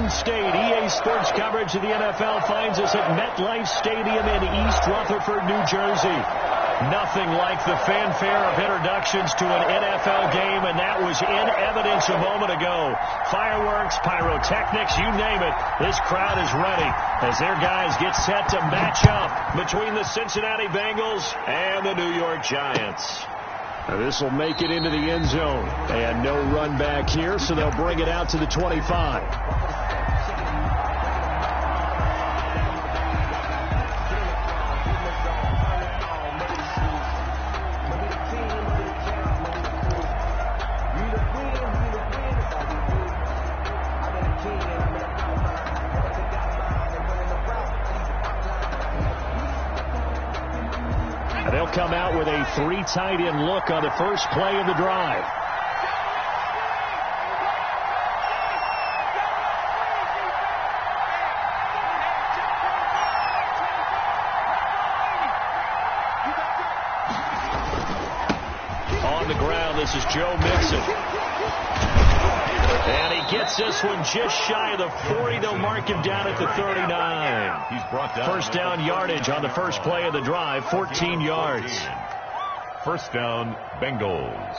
Garden State. EA Sports coverage of the NFL finds us at MetLife Stadium in East Rutherford, New Jersey. Nothing like the fanfare of introductions to an NFL game, and that was in evidence a moment ago. Fireworks, pyrotechnics, you name it. This crowd is ready as their guys get set to match up between the Cincinnati Bengals and the New York Giants. This will make it into the end zone, and no run back here, so they'll bring it out to the 25. They'll come out with a 3 tight end look on the first play of the drive. On the ground, this is Joe Mixon. And he gets this one just shy of the 40. They'll mark him down at the 39. He's brought down. First down yardage on the first play of the drive, 14 yards. First down, Bengals.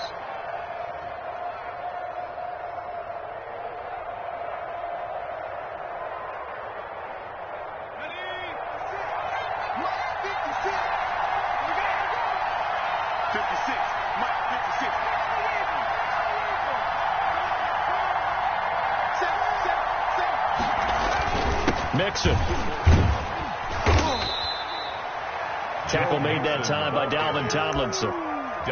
Mixon. Tackle made that time by Dalvin Tomlinson.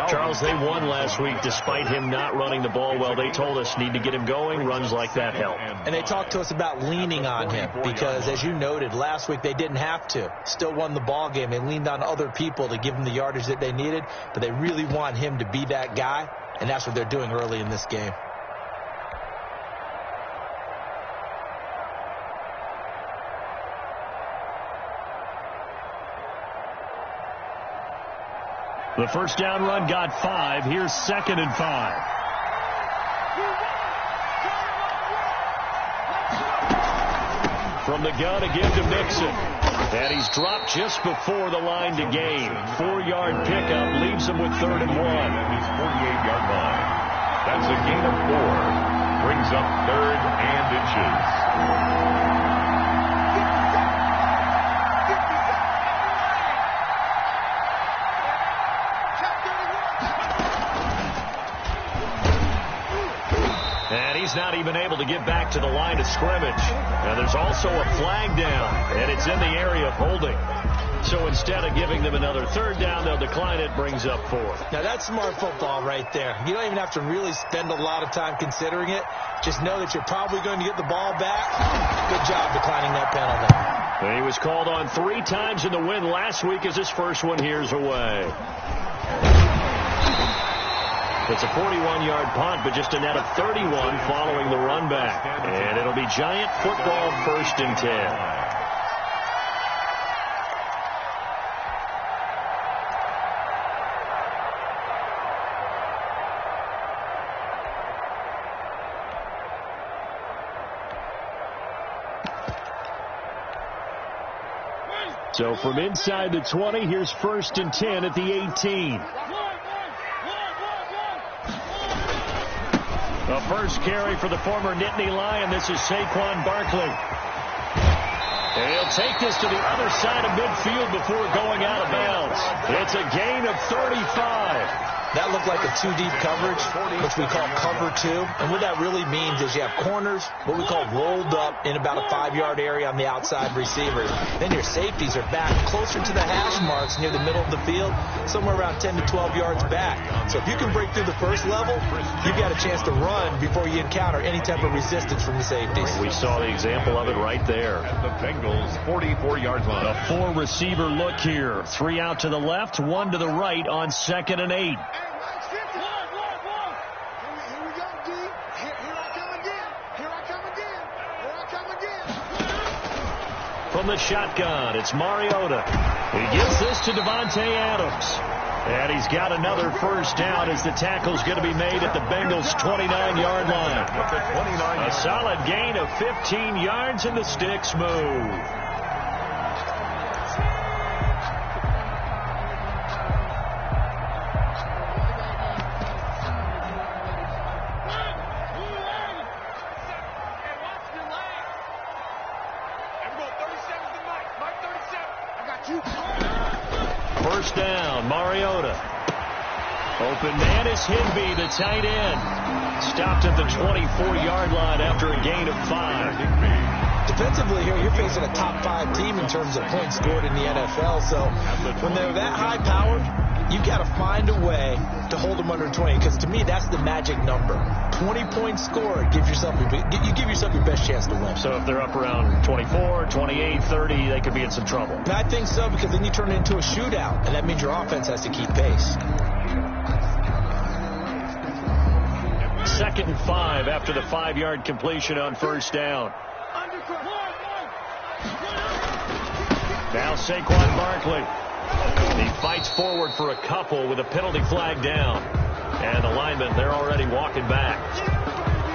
Charles, they won last week despite him not running the ball well. They told us need to get him going. Runs like that help. And they talked to us about leaning on him because, as you noted, last week they didn't have to. Still won the ball game. They leaned on other people to give them the yardage that they needed, but they really want him to be that guy, and that's what they're doing early in this game. The first down run got 5. Here's 2nd and 5. From the gun again to Mixon. And he's dropped just before the line to gain. 4-yard pickup leaves him with 3rd and 1. His 48-yard line. That's a gain of 4. Brings up 3rd and inches. He's not even able to get back to the line of scrimmage. Now there's also a flag down, and it's in the area of holding. So instead of giving them another 3rd down, they'll decline it, brings up 4th. Now that's smart football right there. You don't even have to really spend a lot of time considering it. Just know that you're probably going to get the ball back. Good job declining that penalty. And he was called on 3 times in the win last week as his first one here's away. It's a 41-yard punt, but just a net of 31 following the run back. And it'll be Giant football, 1st and 10. So from inside the 20, here's 1st and 10 at the 18. The first carry for the former Nittany Lion. This is Saquon Barkley. And he'll take this to the other side of midfield before going out of bounds. It's a gain of 35. That looked like a 2-deep coverage, which we call cover 2. And what that really means is you have corners, what we call rolled up in about a 5-yard area on the outside receivers. Then your safeties are back closer to the hash marks near the middle of the field, somewhere around 10 to 12 yards back. So if you can break through the first level, you've got a chance to run before you encounter any type of resistance from the safeties. We saw the example of it right there. At the Bengals' 44-yard line. A 4-receiver look here. 3 out to the left, 1 to the right on 2nd and 8. From the shotgun, it's Mariota. He gives this to Davante Adams. And he's got another first down as the tackle's going to be made at the Bengals' 29-yard line. A solid gain of 15 yards, and the sticks move. First down, Mariota. Open man is Higbee, the tight end. Stopped at the 24-yard line after a gain of 5. Defensively here, you're facing a top 5 team in terms of points scored in the NFL. So when they're that high-powered, you've got to find a way to hold them under 20. Because to me, that's the magic number. 20 points scored, you give yourself your best chance to win. So if they're up around 24, 28, 30, they could be in some trouble. And I think so, because then you turn it into a shootout, and that means your offense has to keep pace. 2nd and 5 after the 5-yard completion on first down. Now Saquon Barkley. He fights forward for a couple with a penalty flag down. And the linemen, they're already walking back.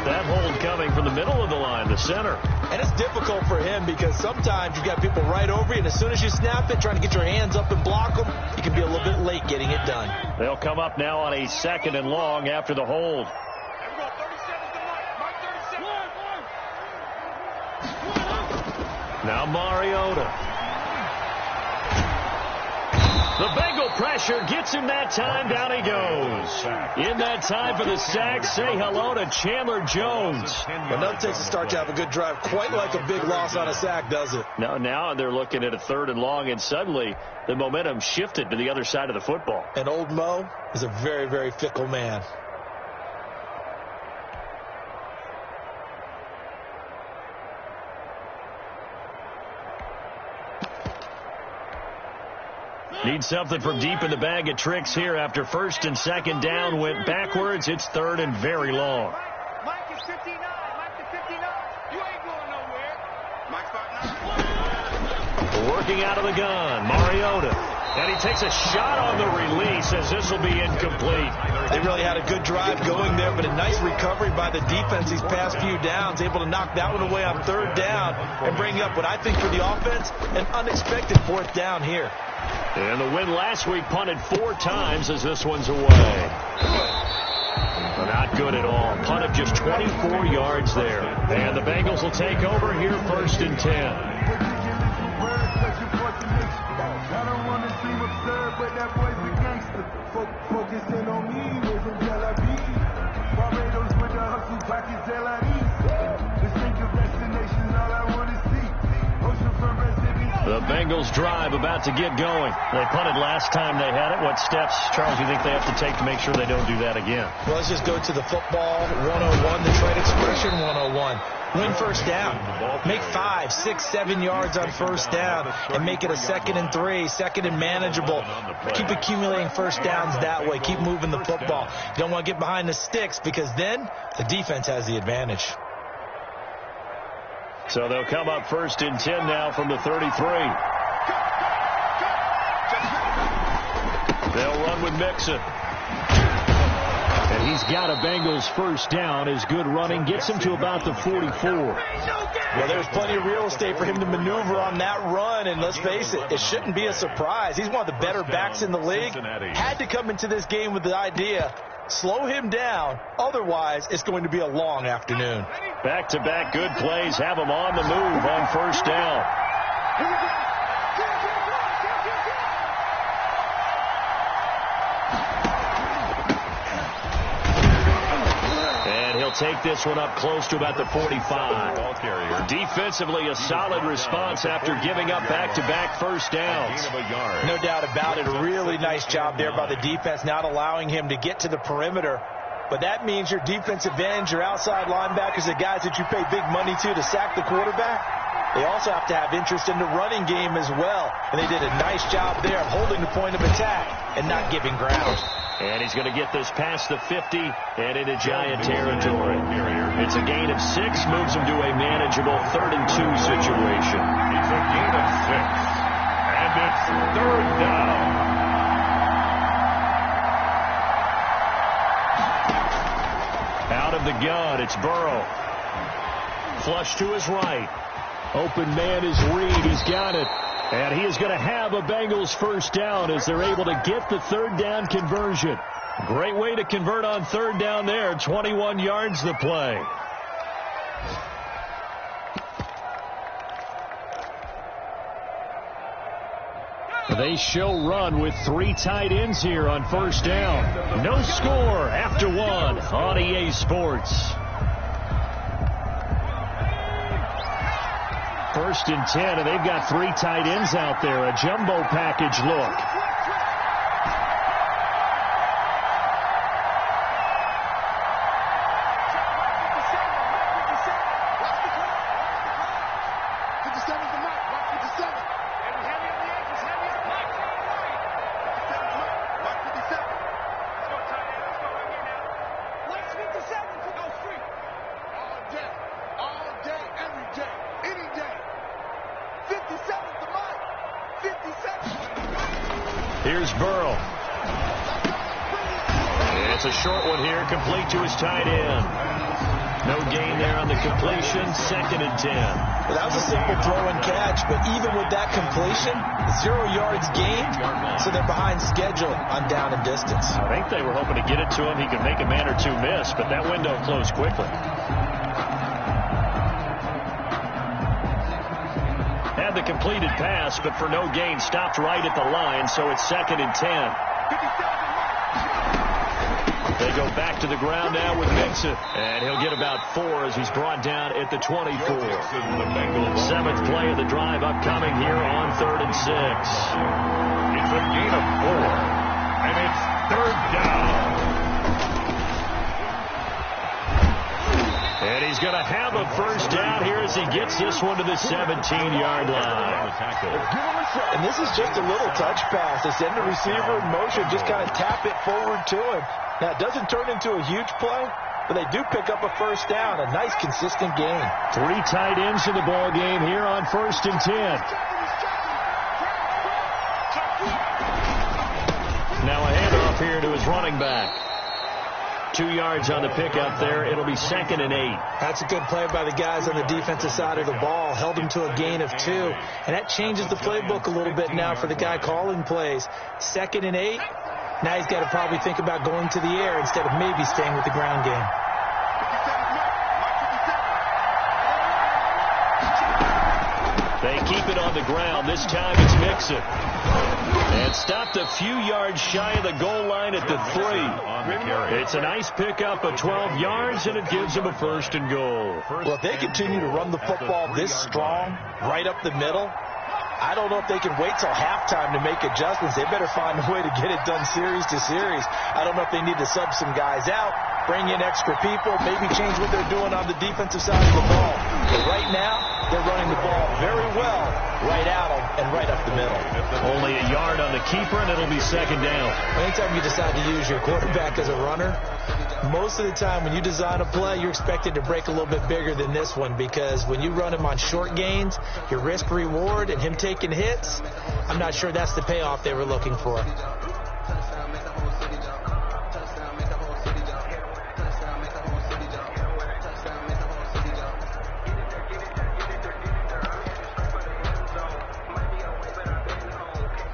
That hold coming from the middle of the line, the center. And it's difficult for him because sometimes you've got people right over you, and as soon as you snap it, trying to get your hands up and block them, you can be a little bit late getting it done. They'll come up now on a 2nd and long after the hold. Now Mariota. The Bengal pressure gets him that time. Down he goes. In that time for the sack, say hello to Chandler Jones. Well, nothing takes a start to have a good drive quite like a big loss on a sack, does it? Now they're looking at a 3rd and long, and suddenly the momentum shifted to the other side of the football. And old Mo is a very, very fickle man. Need something from deep in the bag of tricks here after 1st and 2nd down went backwards. It's 3rd and very long. Mike is 59. Mike is 59. You ain't going nowhere. Mike's 59. Working out of the gun, Mariota. And he takes a shot on the release as this will be incomplete. They really had a good drive going there, but a nice recovery by the defense these past few downs, able to knock that one away on 3rd down and bring up what I think for the offense, an unexpected 4th down here. And the win last week punted 4 times as this one's away. Not good at all. Punt of just 24 yards there. And the Bengals will take over here 1st and 10. The Bengals drive about to get going. They punted last time they had it. What steps, Charles, do you think they have to take to make sure they don't do that again? Well, let's just go to the football 101, the trade expression 101. Win first down. Make 5, 6, 7 yards on first down and make it a 2nd and 3, 2nd and manageable. Keep accumulating first downs that way. Keep moving the football. You don't want to get behind the sticks because then the defense has the advantage. So they'll come up 1st and 10 now from the 33. They'll run with Mixon. And he's got a Bengals first down. His good running gets him to about the 44. Well, there's plenty of real estate for him to maneuver on that run, and let's face it, it shouldn't be a surprise. He's one of the better backs in the league. Had to come into this game with the idea, slow him down, otherwise it's going to be a long afternoon. Back-to-back good plays have him on the move on first down. And he'll take this one up close to about the 45. Defensively, a solid response after giving up back-to-back first downs. No doubt about it. A really nice job there by the defense, not allowing him to get to the perimeter. But that means your defensive ends, your outside linebackers, the guys that you pay big money to sack the quarterback, they also have to have interest in the running game as well. And they did a nice job there of holding the point of attack and not giving ground. And he's going to get this past the 50 and into Giant territory. It's a gain of 6, moves him to a manageable 3rd and 2 situation. It's a gain of 6. And it's third down. Out of the gun, it's Burrow. Flush to his right. Open man is Reed. He's got it. And he is going to have a Bengals first down as they're able to get the third down conversion. Great way to convert on third down there. 21 yards the play. They show run with 3 tight ends here on first down. No score after 1 on EA Sports. First and 10, and they've got 3 tight ends out there. A jumbo package look. Here's Burrow. It's a short one here, complete to his tight end. No gain there on the completion, 2nd and 10. Well, that was a simple throw and catch, but even with that completion, 0 yards gained, so they're behind schedule on down and distance. I think they were hoping to get it to him. He could make a man or two miss, but that window closed quickly. Had the completed pass, but for no gain, stopped right at the line, so it's 2nd and 10. They go back to the ground now with Mixon, and he'll get about 4 as he's brought down at the 24. 7th play of the drive upcoming here on 3rd and 6. It's a gain of 4, and it's 3rd down. And he's going to have a first down here as he gets this one to the 17-yard line. And this is just a little touch pass. They send the receiver in motion, just kind of tap it forward to him. Now, it doesn't turn into a huge play, but they do pick up a first down, a nice, consistent gain. 3 tight ends in the ball game here on 1st and 10. Now a handoff here to his running back. 2 yards on the pickup there. It'll be 2nd and 8. That's a good play by the guys on the defensive side of the ball. Held him to a gain of 2. And that changes the playbook a little bit now for the guy calling plays. 2nd and 8. Now he's got to probably think about going to the air instead of maybe staying with the ground game. They keep it on the ground. This time it's Mixon. And stopped a few yards shy of the goal line at the 3. It's a nice pickup of 12 yards, and it gives him a 1st and goal. Well, if they continue to run the football this strong, right up the middle, I don't know if they can wait till halftime to make adjustments. They better find a way to get it done series to series. I don't know if they need to sub some guys out, bring in extra people, maybe change what they're doing on the defensive side of the ball. But right now, they're running the ball very well right at them and right up the middle. Only a yard on the keeper, and it'll be 2nd down. Anytime you decide to use your quarterback as a runner, most of the time when you design a play, you're expected to break a little bit bigger than this one, because when you run him on short gains, your risk reward and him taking hits, I'm not sure that's the payoff they were looking for.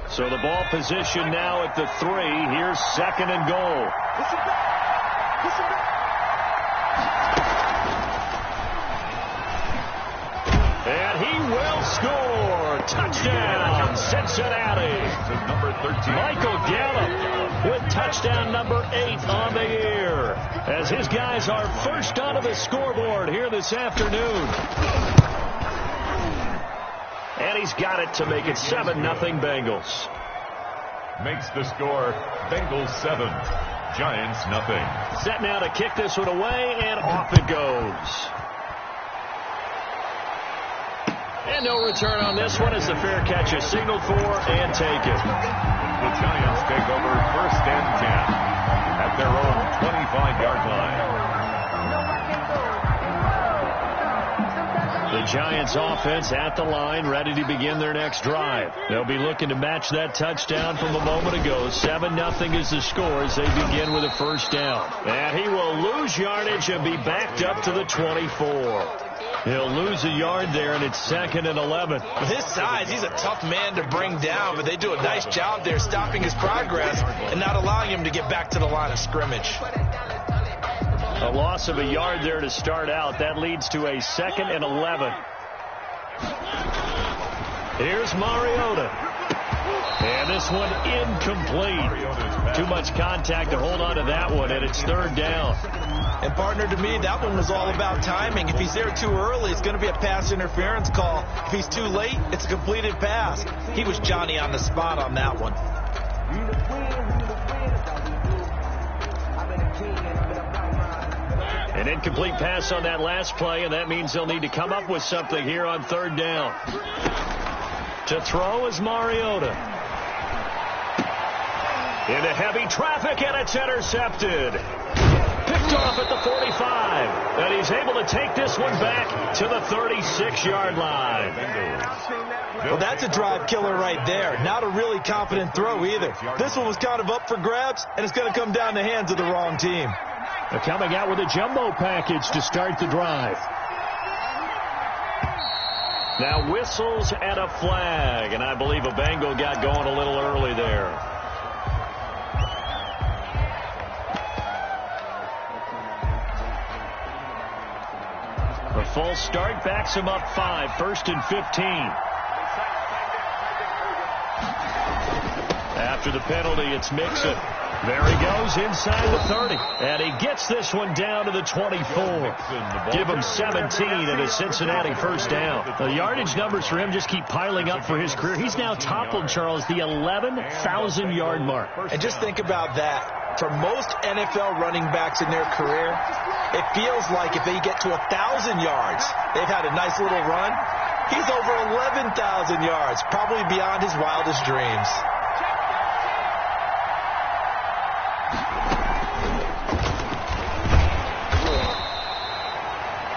So the ball position now at the 3. Here's 2nd and goal. And he will score. Touchdown, Cincinnati. Number 13. Michael Gallup with touchdown number 8 on the year, as his guys are first onto the scoreboard here this afternoon. And he's got it to make it 7-0 Bengals. Makes the score Bengals 7, Giants nothing. Set now to kick this one away, and off it goes. And no return on this one as the fair catch is signaled for and taken. The Giants take over 1st and 10 at their own 25-yard line. The Giants offense at the line, ready to begin their next drive. They'll be looking to match that touchdown from a moment ago. 7-0 is the score as they begin with a first down. And he will lose yardage and be backed up to the 24. He'll lose a yard there, and it's 2nd and 11. With his size, he's a tough man to bring down, but they do a nice job there stopping his progress and not allowing him to get back to the line of scrimmage. A loss of a yard there to start out. That leads to a 2nd and 11. Here's Mariota. And this one incomplete. Too much contact to hold on to that one, and it's 3rd down. And, partner, to me, that one was all about timing. If he's there too early, it's going to be a pass interference call. If he's too late, it's a completed pass. He was Johnny on the spot on that one. An incomplete pass on that last play, and that means they'll need to come up with something here on 3rd down. To throw is Mariota. Into heavy traffic, and it's intercepted. Picked off at the 45, and he's able to take this one back to the 36-yard line. Well, that's a drive killer right there. Not a really confident throw either. This one was kind of up for grabs, and it's going to come down the hands of the wrong team. They're coming out with a jumbo package to start the drive. Now whistles and a flag, and I believe a Bengal got going a little early there. The full start backs him up 5, 1st and 15. After the penalty, it's Mixon. There he goes inside the 30. And he gets this one down to the 24. Give him 17 and a Cincinnati first down. The yardage numbers for him just keep piling up for his career. He's now toppled, Charles, the 11,000-yard mark. And just think about that. For most NFL running backs in their career, it feels like if they get to 1,000 yards, they've had a nice little run. He's over 11,000 yards, probably beyond his wildest dreams.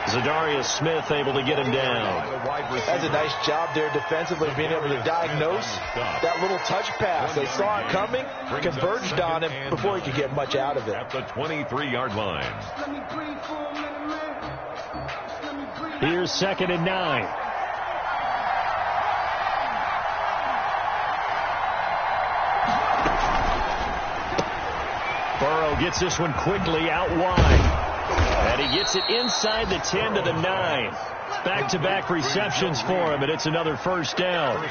Zadarius Smith able to get him down. That's a nice job there defensively, being able to diagnose that little touch pass. They saw it coming, converged on him before he could get much out of it. At the 23-yard line. Here's 2nd and 9. Burrow gets this one quickly out wide. And he gets it inside the 10 to the 9. Back-to-back receptions for him, and it's another first down.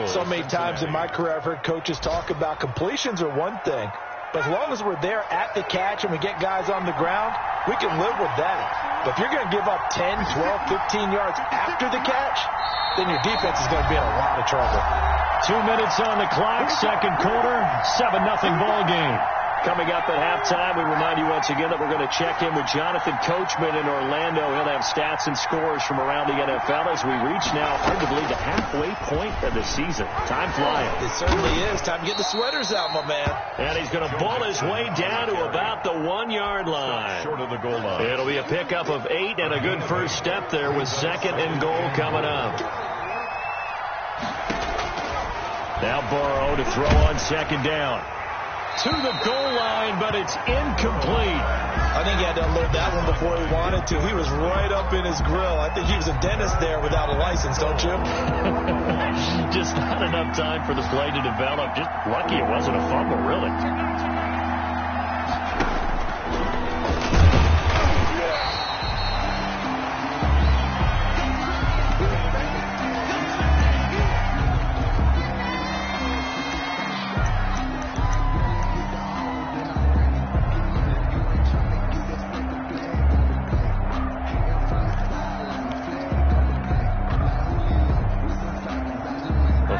So many times in my career, I've heard coaches talk about completions are one thing. But as long as we're there at the catch and we get guys on the ground, we can live with that. But if you're going to give up 10, 12, 15 yards after the catch, then your defense is going to be in a lot of trouble. 2 minutes on the clock, second quarter, 7-0 ball game. Coming up at halftime, we remind you once again that we're going to check in with Jonathan Coachman in Orlando. He'll have stats and scores from around the NFL as we reach now, hard to believe, the halfway point of the season. Time flying. It certainly is. Time to get the sweaters out, my man. And he's going to bull his way down to about the 1-yard line. Short of the goal line. It'll be a pickup of 8 and a good first step there with 2nd and goal coming up. Now Burrow to throw on 2nd down. To the goal line, but it's incomplete. I think he had to unload that one before he wanted to. He was right up in his grill. I think he was a dentist there without a license, don't you? Just not enough time for the play to develop. Just lucky it wasn't a fumble, really.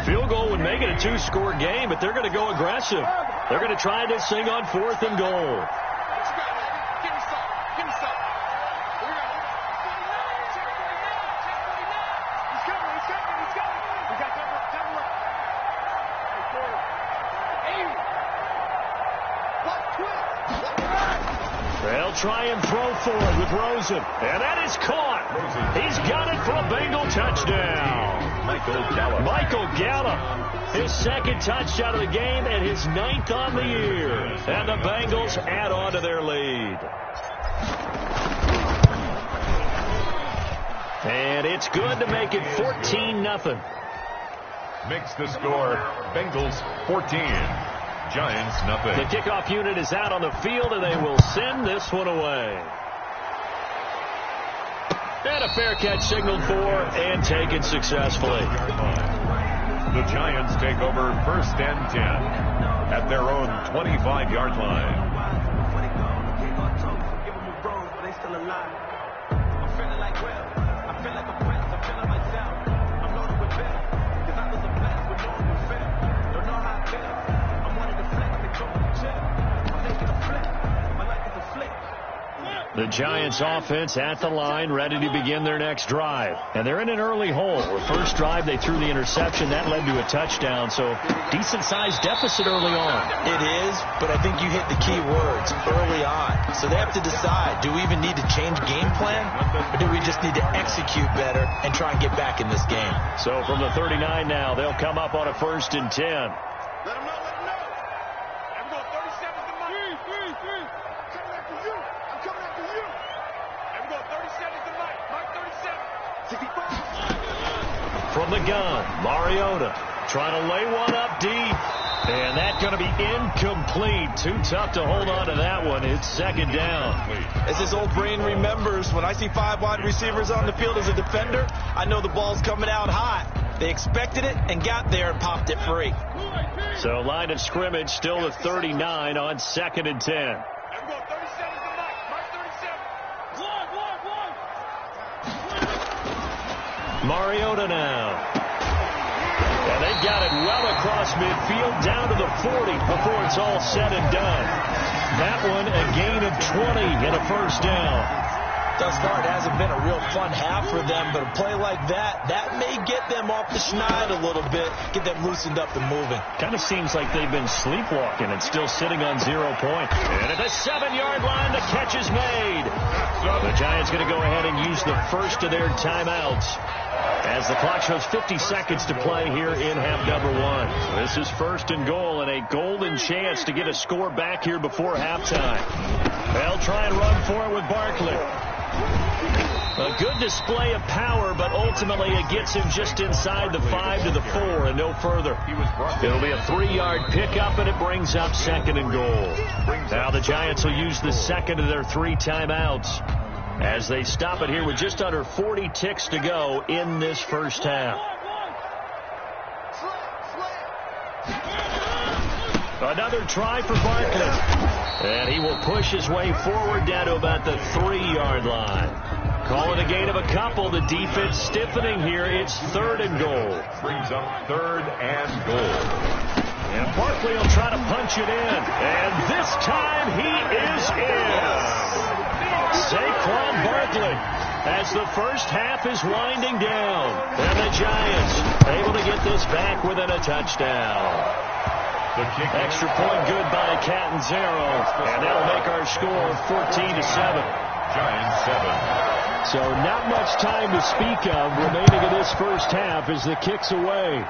Field goal would make it a 2-score game, but they're going to go aggressive. They're going to try this thing on 4th and goal. They'll try and throw for it with Rosen. And that is caught. He's got it for a Bengal touchdown. Michael Gallup. His second touchdown of the game and his 9th on the year. And the Bengals add on to their lead. And it's good to make it 14-0. Makes the score Bengals 14. Giants nothing. The kickoff unit is out on the field, and they will send this one away. And a fair catch signaled for and taken successfully. The Giants take over 1st and 10 at their own 25-yard line. The Giants offense at the line, ready to begin their next drive. And they're in an early hole. The first drive, they threw the interception. That led to a touchdown, so decent-sized deficit early on. It is, but I think you hit the key words, early on. So they have to decide, do we even need to change game plan, or do we just need to execute better and try and get back in this game? So from the 39 now, they'll come up on a 1st and 10. Let him know, let him know. I'm going 37 to Mike. Coming after you. I'm coming after you. I'm going 37 to Mike. Mike 37. 65. From the gun, Mariota trying to lay one up deep. And that's going to be incomplete. Too tough to hold on to that one. It's 2nd down. As this old brain remembers, when I see 5 wide receivers on the field as a defender, I know the ball's coming out hot. They expected it and got there and popped it free. So line of scrimmage still to 39 on 2nd and 10. I'm going 37 to Mike. Mike 37. Mariota now. And they've got it well across midfield down to the 40 before it's all said and done. That one a gain of 20 and a 1st down. Thus far, it hasn't been a real fun half for them, but a play like that may get them off the schneid a little bit, get them loosened up and moving. Kind of seems like they've been sleepwalking and still sitting on 0 points. And at the 7-yard line, the catch is made. The Giants going to go ahead and use the first of their timeouts as the clock shows 50 seconds to play here in half number 1. This is 1st and goal and a golden chance to get a score back here before halftime. They'll try and run for it with Barkley. A good display of power, but ultimately it gets him just inside the 5 to the 4 and no further. It'll be a 3-yard pickup, and it brings up 2nd and goal. Now the Giants will use the 2nd of their 3 timeouts as they stop it here with just under 40 ticks to go in this first half. Another try for Barkley. And he will push his way forward down to about the 3-yard line. Call it a gain of a couple. The defense stiffening here. It's 3rd and goal. Brings up 3rd and goal. And Barkley will try to punch it in. And this time he is in. Saquon Barkley as the first half is winding down. And the Giants able to get this back within a touchdown. Extra point good by Catanzaro. And that'll make our score 14-7. Giants 7. So not much time to speak of remaining in this first half as the kick's away.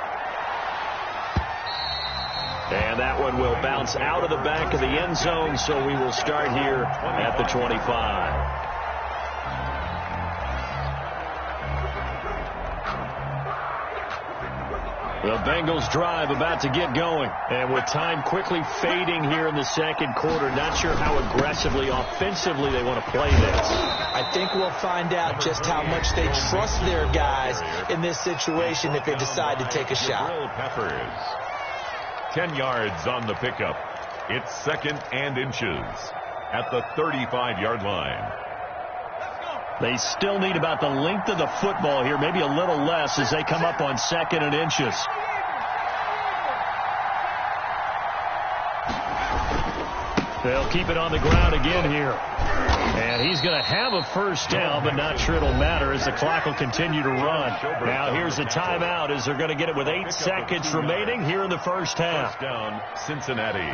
And that one will bounce out of the back of the end zone, so we will start here at the 25. The Bengals drive about to get going. And with time quickly fading here in the 2nd quarter, not sure how aggressively, offensively they want to play this. I think we'll find out just how much they trust their guys in this situation if they decide to take a shot. Peppers. 10 yards on the pickup. It's 2nd and inches at the 35-yard line. They still need about the length of the football here, maybe a little less as they come up on 2nd and inches. They'll keep it on the ground again here. And he's going to have a first down, but not sure it'll matter as the clock will continue to run. Now here's the timeout as they're going to get it with 8 seconds remaining here in the first half. First down, Cincinnati.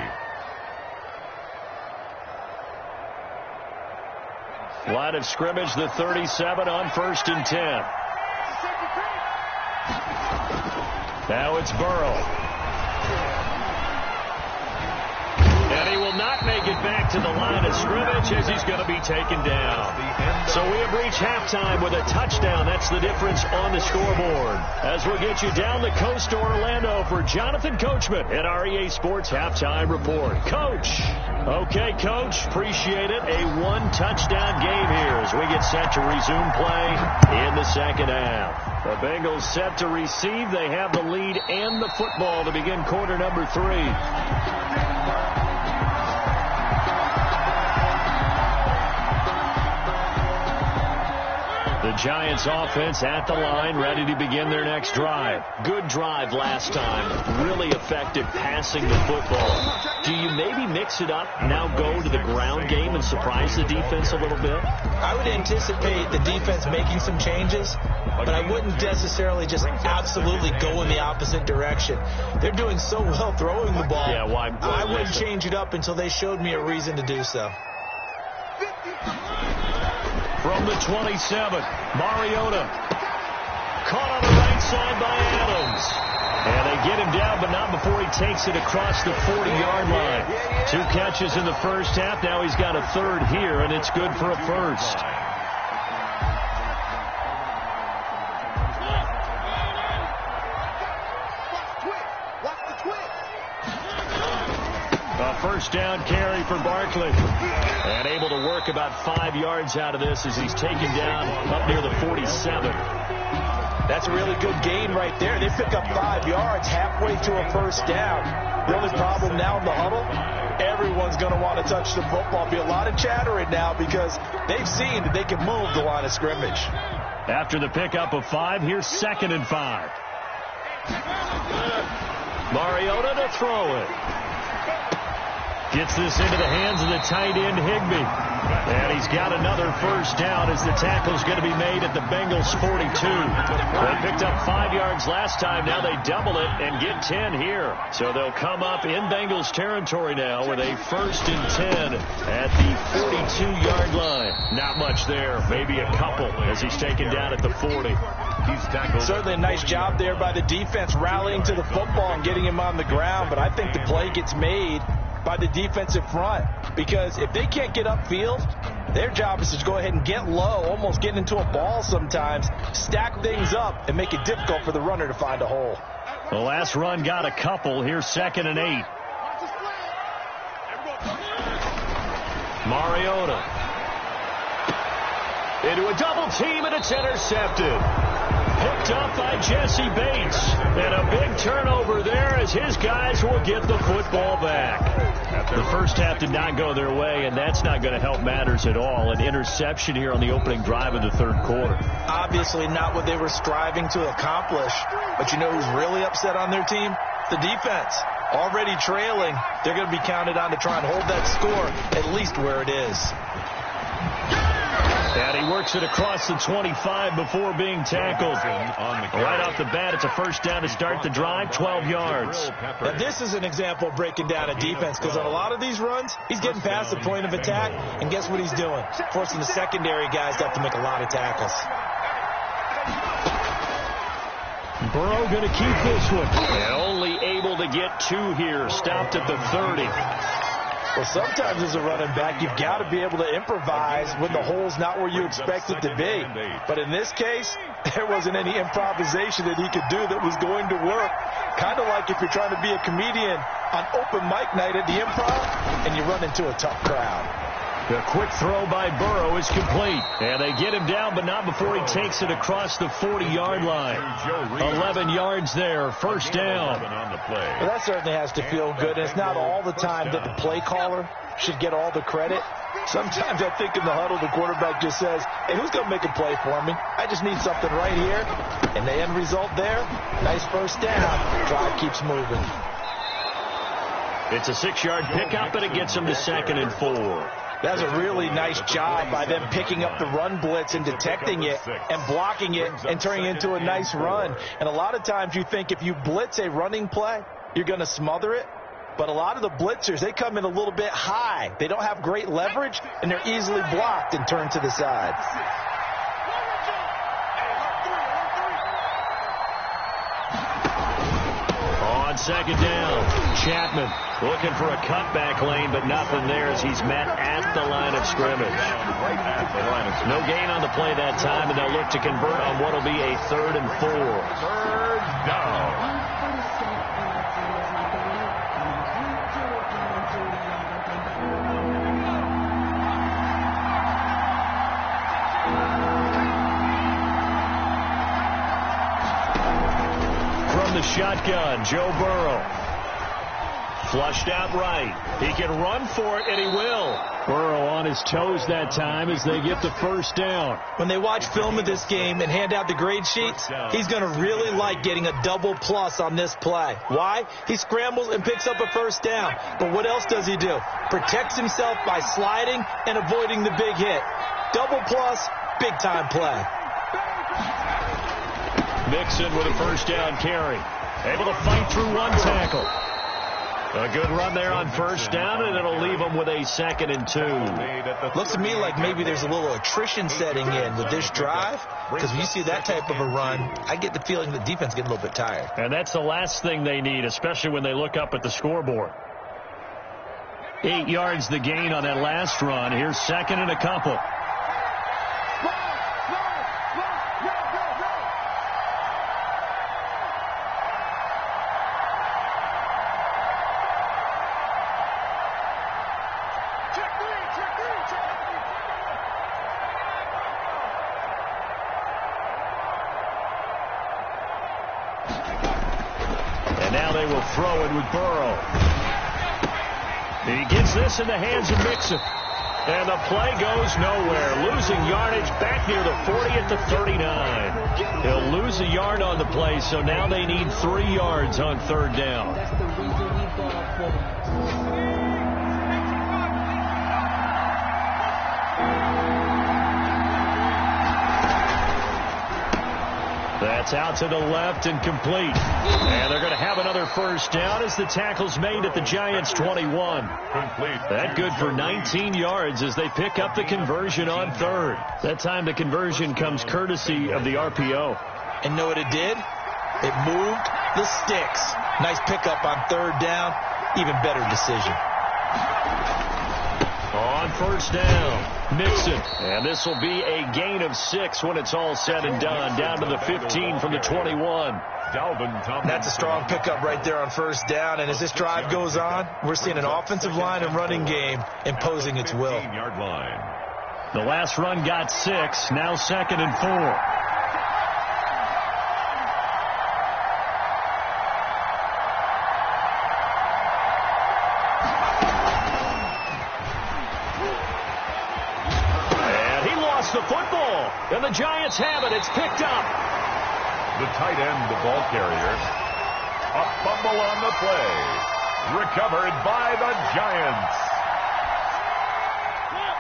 Line of scrimmage, the 37 on 1st and 10. Now it's Burrow. And he will not make it back to the line of scrimmage as he's going to be taken down. So we have reached halftime with a touchdown. That's the difference on the scoreboard. As we'll get you down the coast to Orlando for Jonathan Coachman at our EA Sports Halftime Report. Coach. Okay, Coach. Appreciate it. A one-touchdown game here as we get set to resume play in the second half. The Bengals set to receive. They have the lead and the football to begin quarter number 3. The Giants offense at the line, ready to begin their next drive. Good drive last time. Really effective passing the football. Do you maybe mix it up, now go to the ground game and surprise the defense a little bit? I would anticipate the defense making some changes, but I wouldn't necessarily just absolutely go in the opposite direction. They're doing so well throwing the ball. Yeah, why I wouldn't change it up until they showed me a reason to do so. From the 27, Mariota. Caught on the right side by Adams. And they get him down, but not before he takes it across the 40-yard line. 2 catches in the first half. Now he's got a third here, and it's good for a first. A first down carry for Barkley. And able to work about 5 yards out of this as he's taken down up near the 47. That's a really good gain right there. They pick up 5 yards halfway to a first down. The only problem now in the huddle, everyone's going to want to touch the football. Be a lot of chattering now because they've seen that they can move the line of scrimmage. After the pickup of 5, here's 2nd and 5. Mariota to throw it. Gets this into the hands of the tight end, Higbee. And he's got another first down as the tackle's going to be made at the Bengals 42. They picked up 5 yards last time. Now they double it and get 10 here. So they'll come up in Bengals territory now with a 1st and 10 at the 42-yard line. Not much there. Maybe a couple as he's taken down at the 40. He's tackled. Certainly a nice job there by the defense rallying to the football and getting him on the ground. But I think the play gets made by the defensive front, because if they can't get upfield, their job is to go ahead and get low, almost get into a ball sometimes, stack things up, and make it difficult for the runner to find a hole. The last run got a couple. Here's 2nd and 8. Mariota. Into a double team, and it's intercepted. Picked up by Jesse Bates. And a big turnover there as his guys will get the football back. The first half did not go their way, and that's not going to help matters at all. An interception here on the opening drive of the third quarter. Obviously not what they were striving to accomplish. But you know who's really upset on their team? The defense. Already trailing. They're going to be counted on to try and hold that score at least where it is. And he works it across the 25 before being tackled. Right off the bat, it's a first down to start the drive, 12 yards. Now, this is an example of breaking down a defense, because on a lot of these runs, he's getting past the point of attack, and guess what he's doing? Forcing the secondary guys to have to make a lot of tackles. Burrow going to keep this one. And only able to get 2 here. Stopped at the 30. Well, sometimes as a running back, you've got to be able to improvise when the hole's not where you expect it to be. But in this case, there wasn't any improvisation that he could do that was going to work. Kind of like if you're trying to be a comedian on open mic night at the Improv and you run into a tough crowd. The quick throw by Burrow is complete. And they get him down, but not before he takes it across the 40-yard line. 11 yards there, first down. Well, that certainly has to feel good. And it's not all the time that the play caller should get all the credit. Sometimes I think in the huddle, the quarterback just says, hey, who's going to make a play for me? I just need something right here. And the end result there, nice first down. Drive keeps moving. It's a 6-yard pickup, and it gets him to 2nd and 4. That's a really nice job by them picking up the run blitz and detecting it and blocking it and turning it into a nice run. And a lot of times you think if you blitz a running play, you're going to smother it. But a lot of the blitzers, they come in a little bit high. They don't have great leverage, and they're easily blocked and turned to the side. On second down, Chapman looking for a cutback lane, but nothing there as he's met at the line of scrimmage. No gain on the play that time, and they'll look to convert on what will be a 3rd and 4. Third down. The shotgun, Joe Burrow. Flushed out right. He can run for it, and he will. Burrow on his toes that time as they get the first down. When they watch film of this game and hand out the grade sheets, he's going to really like getting a double plus on this play. Why? He scrambles and picks up a first down. But what else does he do? Protects himself by sliding and avoiding the big hit. Double plus, big-time play. Mixon with a first down carry. Able to fight through one tackle. A good run there on first down, and it'll leave them with a 2nd and 2. Looks to me like maybe there's a little attrition setting in with this drive, because when you see that type of a run, I get the feeling the defense getting a little bit tired. And that's the last thing they need, especially when they look up at the scoreboard. 8 yards the gain on that last run. Here's 2nd and a couple. Throw it with Burrow. He gets this in the hands of Mixon. And the play goes nowhere. Losing yardage back near the 40 at the 39. He'll lose a yard on the play, so now they need 3 yards on 3rd down. That's out to the left and complete. And they're going to have another first down as the tackle's made at the Giants' 21. Complete. That good for 19 yards as they pick up the conversion on 3rd. That time the conversion comes courtesy of the RPO. And know what it did? It moved the sticks. Nice pickup on 3rd down. Even better decision. On first down, Mixon. And this will be a gain of 6 when it's all said and done. Down to the 15 from the 21. That's a strong pickup right there on first down. And as this drive goes on, we're seeing an offensive line and running game imposing its will. The last run got 6. Now 2nd and 4. The football, and the Giants have it. It's picked up. The tight end, the ball carrier. A fumble on the play. Recovered by the Giants.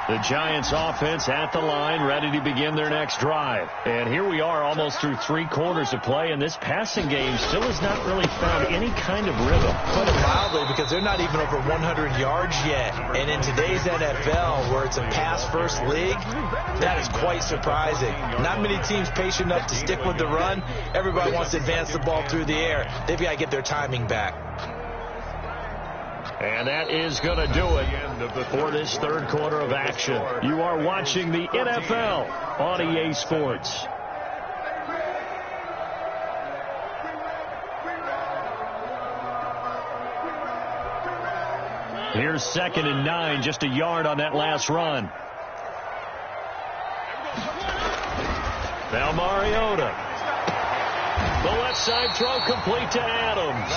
The Giants offense at the line, ready to begin their next drive. And here we are almost through 3 quarters of play, and this passing game still has not really found any kind of rhythm. Put it mildly, because they're not even over 100 yards yet. And in today's NFL, where it's a pass-first league, that is quite surprising. Not many teams patient enough to stick with the run. Everybody wants to advance the ball through the air. They've got to get their timing back. And that is going to do it for this 3rd quarter of action. You are watching the NFL on EA Sports. Here's 2nd and 9, just a yard on that last run. Now Mariota. The left side throw complete to Adams.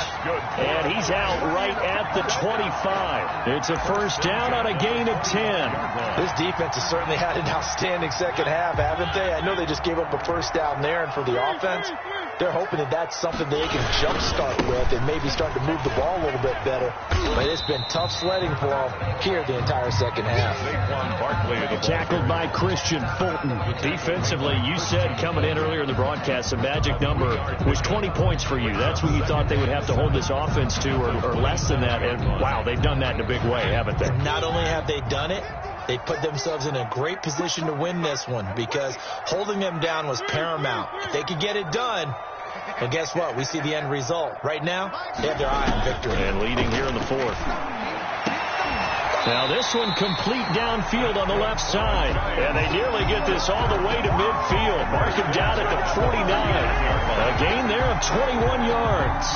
And he's out right at the 25. It's a first down on a gain of 10. This defense has certainly had an outstanding second half, haven't they? I know they just gave up a first down there, and for the offense, They're hoping that that's something they can jumpstart with and maybe start to move the ball a little bit better. But it's been tough sledding for them here the entire second half. Tackled by Christian Fulton. Defensively, you said coming in earlier in the broadcast, the magic number was 20 points for you. That's what you thought they would have to hold this offense to, or less than that. And, wow, they've done that in a big way, haven't they? Not only have they done it, they put themselves in a great position to win this one because holding them down was paramount. If they could get it done, and guess what? We see the end result. Right now, they have their eye on victory. And leading here in the fourth. Now this one complete downfield on the left side. And they nearly get this all the way to midfield. Mark him down at the 49. A gain there of 21 yards.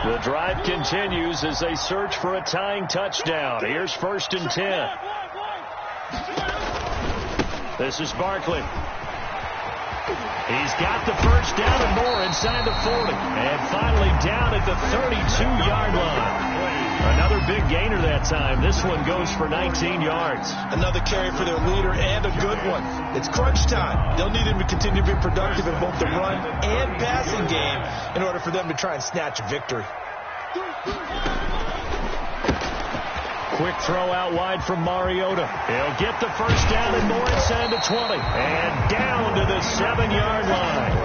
The drive continues as they search for a tying touchdown. Here's 1st and 10. This is Barkley. He's got the first down and more inside the 40. And finally down at the 32-yard line. Another big gainer that time. This one goes for 19 yards. Another carry for their leader and a good one. It's crunch time. They'll need him to continue to be productive in both the run and passing game in order for them to try and snatch a victory. Quick throw out wide from Mariota. He'll get the first down and more inside the 20. And down to the 7-yard line.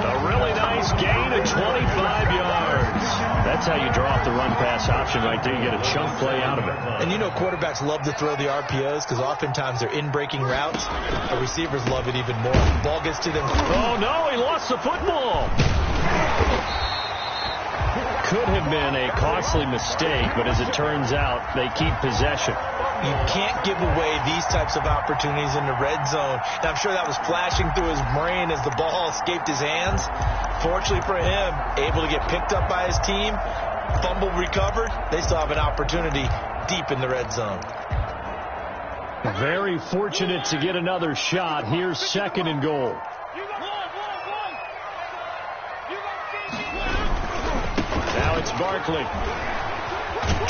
A really nice gain of 25 yards. That's how you draw off the run-pass option right there. You get a chunk play out of it. And you know quarterbacks love to throw the RPOs because oftentimes they're in-breaking routes. The receivers love it even more. Ball gets to them. Oh, no, he lost the football. Could have been a costly mistake, but as it turns out, they keep possession. You can't give away these types of opportunities in the red zone. And I'm sure that was flashing through his brain as the ball escaped his hands. Fortunately for him, able to get picked up by his team, fumble recovered. They still have an opportunity deep in the red zone. Very fortunate to get another shot. Here's 2nd and goal. Now it's Barkley.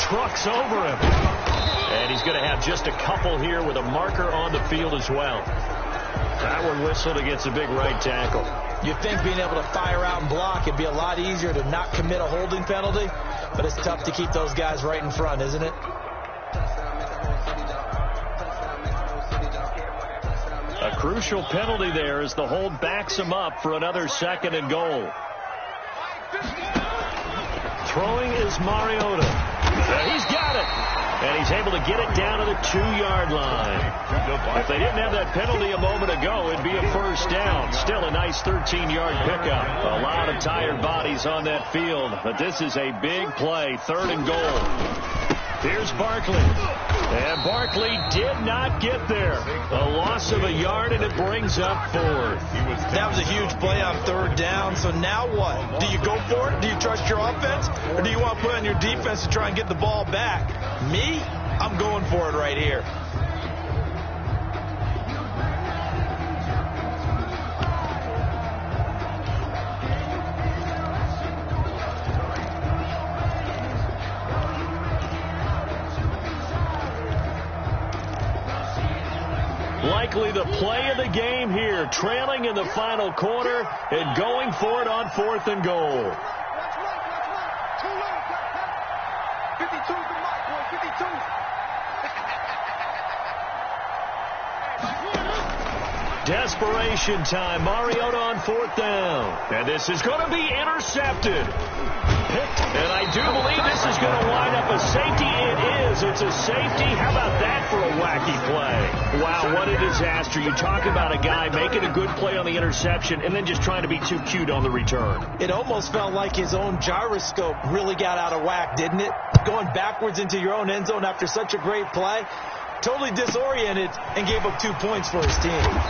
Trucks over him. And he's going to have just a couple here with a marker on the field as well. That one whistled against a big right tackle. You'd think being able to fire out and block, it'd be a lot easier to not commit a holding penalty. But it's tough to keep those guys right in front, isn't it? A crucial penalty there as the hold backs him up for another 2nd and goal. Throwing is Mariota. He's got it. And he's able to get it down to the 2-yard line. If they didn't have that penalty a moment ago, it'd be a first down. Still a nice 13-yard pickup. A lot of tired bodies on that field. But this is a big play. 3rd and goal. Here's Barkley. And Barkley did not get there. A loss of a yard, and it brings up 4th. That was a huge play on 3rd down. So now what? Do you go for it? Do you trust your offense? Or do you want to put on your defense to try and get the ball back? Me? I'm going for it right here. Likely the play of the game here, trailing in the final quarter and going for it on 4th and goal. 52's the mark, boy, 52. Desperation time. Mariota on 4th down. And this is going to be intercepted. And I do believe this is going to wind up a safety. It is. It's a safety. How about that for a wacky play? Wow, what a disaster. You talk about a guy making a good play on the interception and then just trying to be too cute on the return. It almost felt like his own gyroscope really got out of whack, didn't it? Going backwards into your own end zone after such a great play. Totally disoriented and gave up 2 points for his team.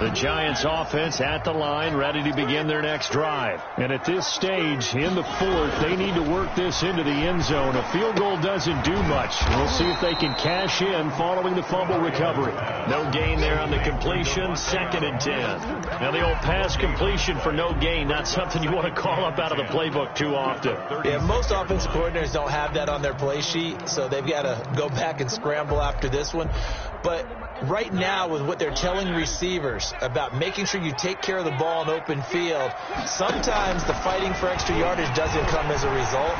The Giants offense at the line, ready to begin their next drive. And at this stage, in the fourth, they need to work this into the end zone. A field goal doesn't do much. We'll see if they can cash in following the fumble recovery. No gain there on the completion, 2nd and 10. Now the old pass completion for no gain, not something you want to call up out of the playbook too often. Yeah, most offensive coordinators don't have that on their play sheet, so they've got to go back and scramble after this one. But right now, with what they're telling receivers about making sure you take care of the ball in open field, sometimes the fighting for extra yardage doesn't come as a result.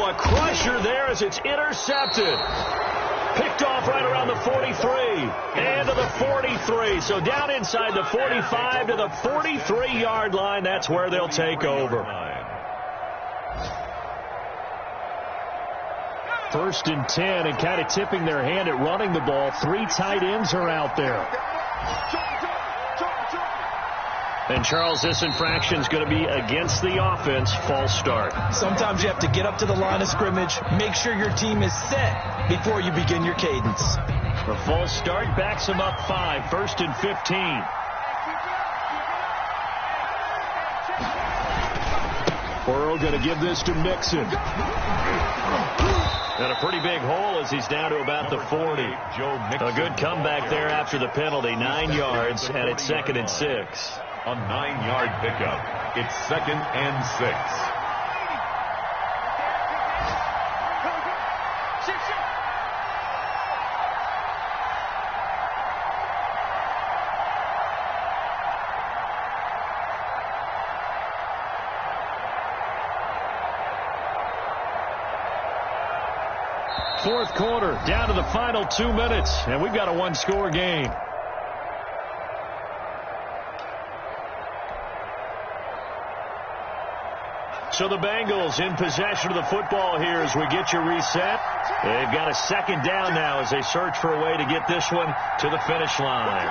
A crusher there as it's intercepted. Picked off right around the 43 and to the 43. So down inside the 45 to the 43-yard line. That's where they'll take over. 1st and 10, and kind of tipping their hand at running the ball. 3 tight ends are out there. And, Charles, this infraction is going to be against the offense. False start. Sometimes you have to get up to the line of scrimmage, make sure your team is set before you begin your cadence. The false start backs them up 5. 1st and 15. Burrow going to give this to Mixon. And a pretty big hole as he's down to about the 40. A good comeback there after the penalty. 9 yards, and it's 2nd and 6. A 9-yard pickup. It's 2nd and 6. Fourth quarter, down to the final 2 minutes, and we've got a 1-score game. So the Bengals in possession of the football here as we get you reset. They've got a 2nd down now as they search for a way to get this one to the finish line.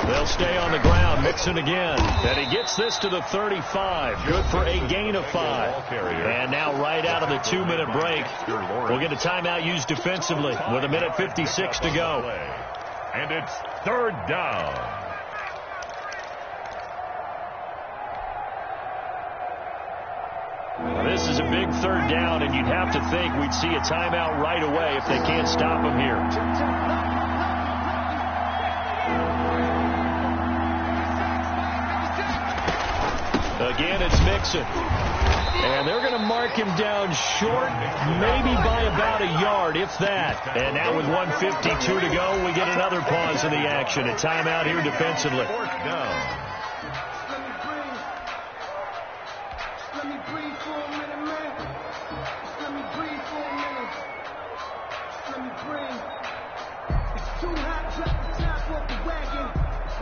They'll stay on the ground. Mixon again. And he gets this to the 35. Good for a gain of 5. And now right out of the 2-minute break, we'll get a timeout used defensively with 1:56 to go. And it's 3rd down. This is a big 3rd down, and you'd have to think we'd see a timeout right away if they can't stop him here. Again, it's Mixon. And they're going to mark him down short, maybe by about a yard, if that. And now with 1:52 to go, we get another pause in the action. A timeout here defensively. 4th down. Let me breathe for a minute, man. Let me breathe for a minute. Let me breathe. It's too hot, drop the top off the wagon.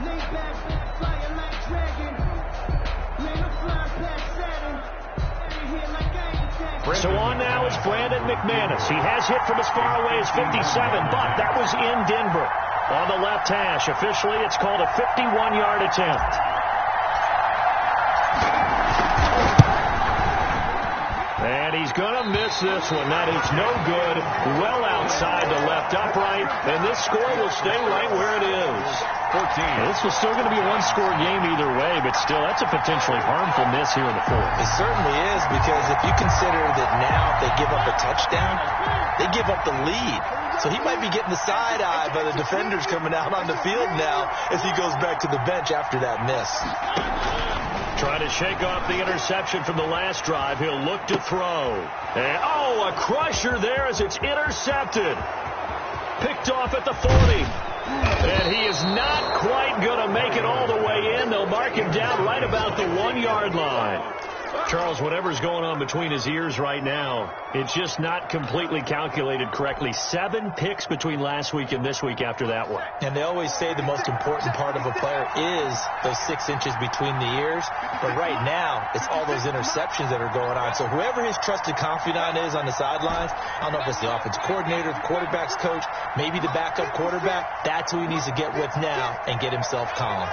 Lay back, flying like dragon. Man, I'm flying past Saturn. Ain't here like I ain't taxed. So on now is Brandon McManus. He has hit from as far away as 57, but that was in Denver. On the left hash, officially it's called a 51-yard attempt. And he's going to miss this one. That is no good. Well outside the left upright. And this score will stay right where it is. 14. This was still going to be a 1-score game either way, but still, that's a potentially harmful miss here in the 4th. It certainly is, because if you consider that now if they give up a touchdown, they give up the lead. So he might be getting the side eye by the defenders coming out on the field now as he goes back to the bench after that miss. Trying to shake off the interception from the last drive. He'll look to throw. And, a crusher there as it's intercepted. Picked off at the 40. And he is not quite going to make it all the way in. They'll mark him down right about the 1-yard line. Charles, whatever's going on between his ears right now, it's just not completely calculated correctly. 7 picks between last week and this week after that one. And they always say the most important part of a player is those 6 inches between the ears. But right now, it's all those interceptions that are going on. So whoever his trusted confidant is on the sidelines, I don't know if it's the offense coordinator, the quarterback's coach, maybe the backup quarterback, that's who he needs to get with now and get himself calm.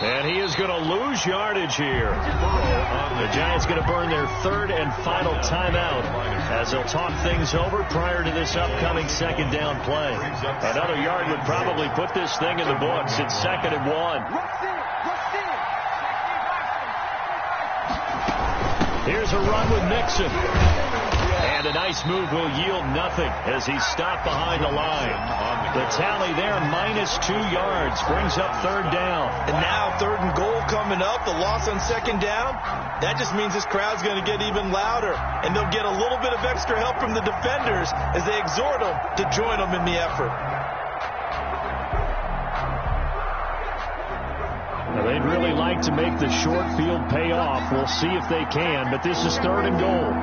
And he is going to lose yardage here. The Giants going to burn their third and final timeout as they'll talk things over prior to this upcoming second down play. Another yard would probably put this thing in the books. It's 2nd and 1. Here's a run with Nixon. And a nice move will yield nothing as he's stopped behind the line. The tally there, -2 yards, brings up 3rd down. And now 3rd and goal coming up, the loss on 2nd down. That just means this crowd's going to get even louder. And they'll get a little bit of extra help from the defenders as they exhort them to join them in the effort. Now, they'd really like to make the short field pay off. We'll see if they can, but this is 3rd and goal.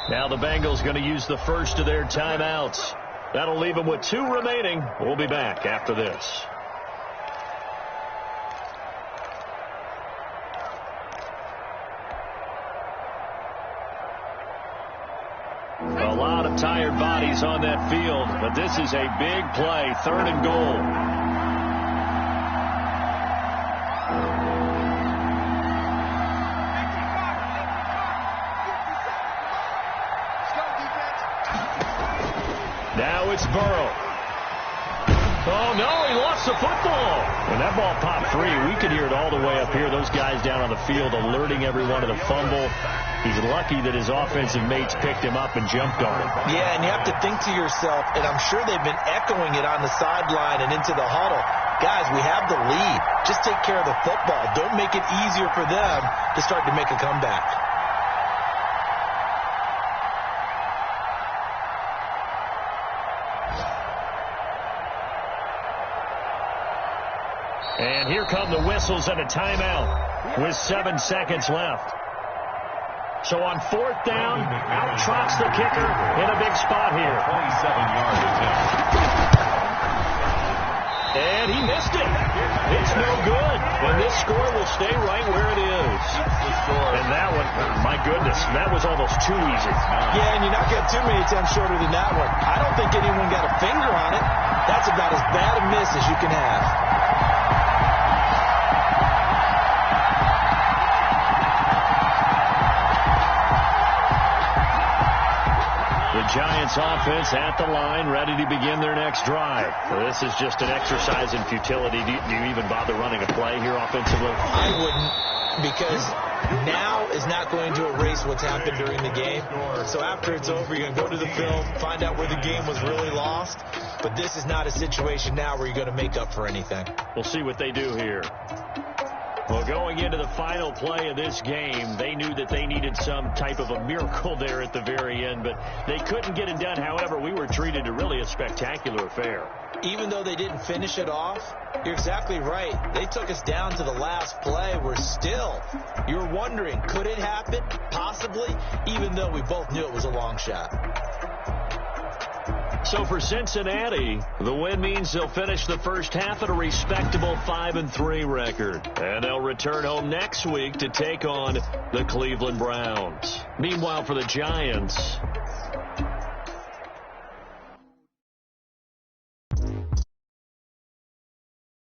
Now the Bengals going to use the first of their timeouts. That'll leave them with 2 remaining. We'll be back after this. A lot of tired bodies on that field, but this is a big play. 3rd and goal. Now it's Burrow. Oh, no, he lost the football. When that ball popped free, we could hear it all the way up here. Those guys down on the field alerting everyone of the fumble. He's lucky that his offensive mates picked him up and jumped on him. Yeah, and you have to think to yourself, and I'm sure they've been echoing it on the sideline and into the huddle. Guys, we have the lead. Just take care of the football. Don't make it easier for them to start to make a comeback. And here come the whistles and a timeout with 7 seconds left. So on 4th down, out trots the kicker in a big spot here. 27-yard attempt. And he missed it. It's no good. And this score will stay right where it is. And that one, my goodness, that was almost too easy. Yeah, and you're not getting too many attempts shorter than that one. I don't think anyone got a finger on it. That's about as bad a miss as you can have. The Giants offense at the line, ready to begin their next drive. This is just an exercise in futility. Do you even bother running a play here offensively? I wouldn't, because now is not going to erase what's happened during the game. So after it's over, you're going to go to the film, find out where the game was really lost. But this is not a situation now where you're going to make up for anything. We'll see what they do here. Well, going into the final play of this game, they knew that they needed some type of a miracle there at the very end, but they couldn't get it done. However, we were treated to really a spectacular affair. Even though they didn't finish it off, you're exactly right. They took us down to the last play. We're still, you're wondering, could it happen? Possibly, even though we both knew it was a long shot. So for Cincinnati, the win means they'll finish the first half at a respectable 5-3 record. And they'll return home next week to take on the Cleveland Browns. Meanwhile, for the Giants,